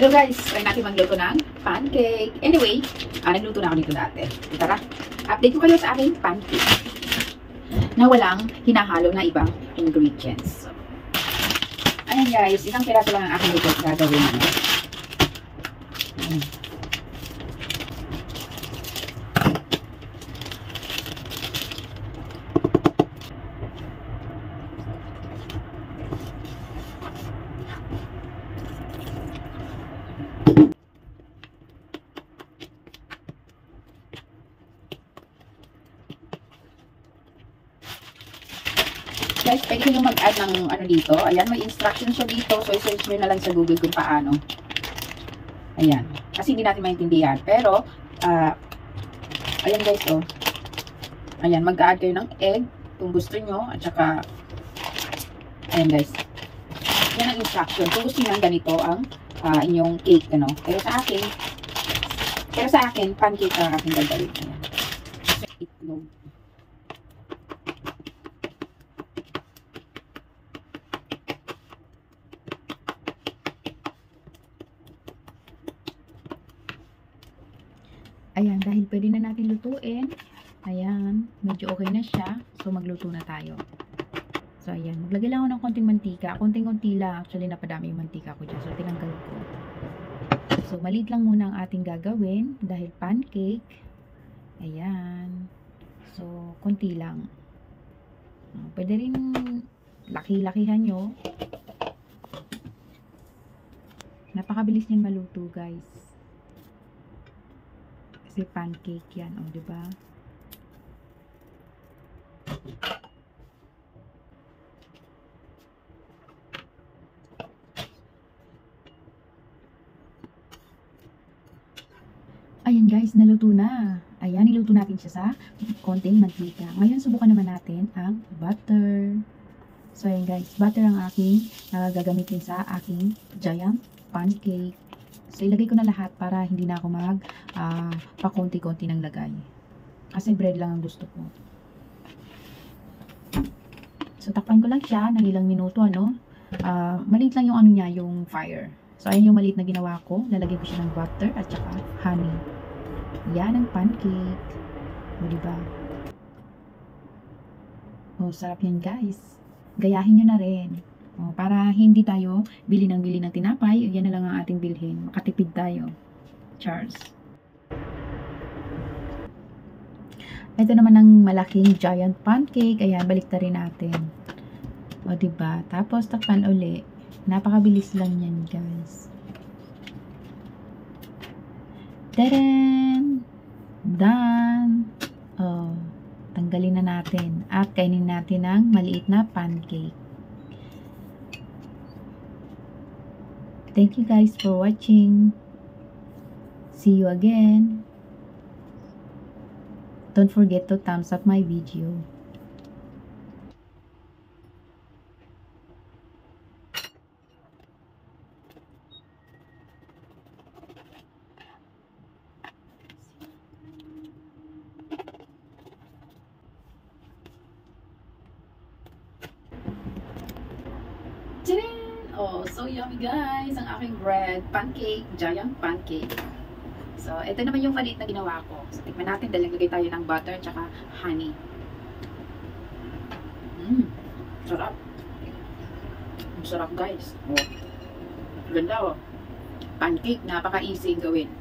So guys, try natin magluto ng pancake. Anyway, nagluto na ako nito dati. Tara, update ko kayo sa aking pancake na walang hinahalo na ibang ingredients. Ayan guys, isang piraso lang ang aking ito gagawin. Guys, pwede nyo mag-add ng ano dito. Ayan, may instructions siya dito. So, i-search nyo na lang sa Google kung paano. Ayan. Kasi hindi natin maintindihan. Pero, ayan guys, oh. Ayan, mag-add kayo ng egg kung gusto nyo. At saka, ayan guys. Yan ang instruction. Kung gusto nyo ganito ang inyong cake, ano. Pero sa akin, pancake ang aking gagawin. Ayan. So, itlog. Ayan, dahil pwede na natin lutuin. Ayan, medyo okay na siya. So, magluto na tayo. So, ayan. Maglagay lang ako ng konting mantika. Konting-konti lang. Actually, napadami yung mantika ko dyan. So, tinanggal ko. So, maliit lang muna ang ating gagawin. Dahil pancake. Ayan. So, konti lang. Pwede rin laki-lakihan nyo. Napakabilis niyan maluto, guys. Kasi pancake yan, o, diba? Ayan guys, naluto na. Ayan, niluto natin siya sa konting mantika. Ngayon, subukan naman natin ang butter. So, ayan guys, butter ang aking gagamitin sa aking giant pancake. So, ilagay ko na lahat para hindi na ako pakonti-konti ng lagay. Kasi bread lang ang gusto ko. So, takpan ko lang siya ng ilang minuto, ano. Maliit lang yung ano niya, yung fire. So, ayan yung maliit na ginawa ko. Lalagay ko siya ng butter at saka honey. Yan ang pancake. O, diba? O, sarap yan, guys. Gayahin nyo na rin. O, para hindi tayo bili ng tinapay, yan na lang ang ating bilhin. Makatipid tayo. Cheers. Ito naman ang malaking giant pancake. Ayan, baliktarin natin. O, diba? Tapos, takpan uli. Napakabilis lang yan, guys. Tadaan! Done! O, tanggalin na natin. At kainin natin ang maliit na pancake. Thank you guys for watching. See you again. Don't forget to thumbs up my video. Tadaan! Oh, so yummy guys, ang aking bread, pancake, giant pancake. So, ito naman yung maliit na ginawa ko. So, tikman natin dahil naglagay tayo ng butter at saka honey. Sarap. Ang sarap guys. Oh. Ganda oh. Pancake, napaka-easy gawin.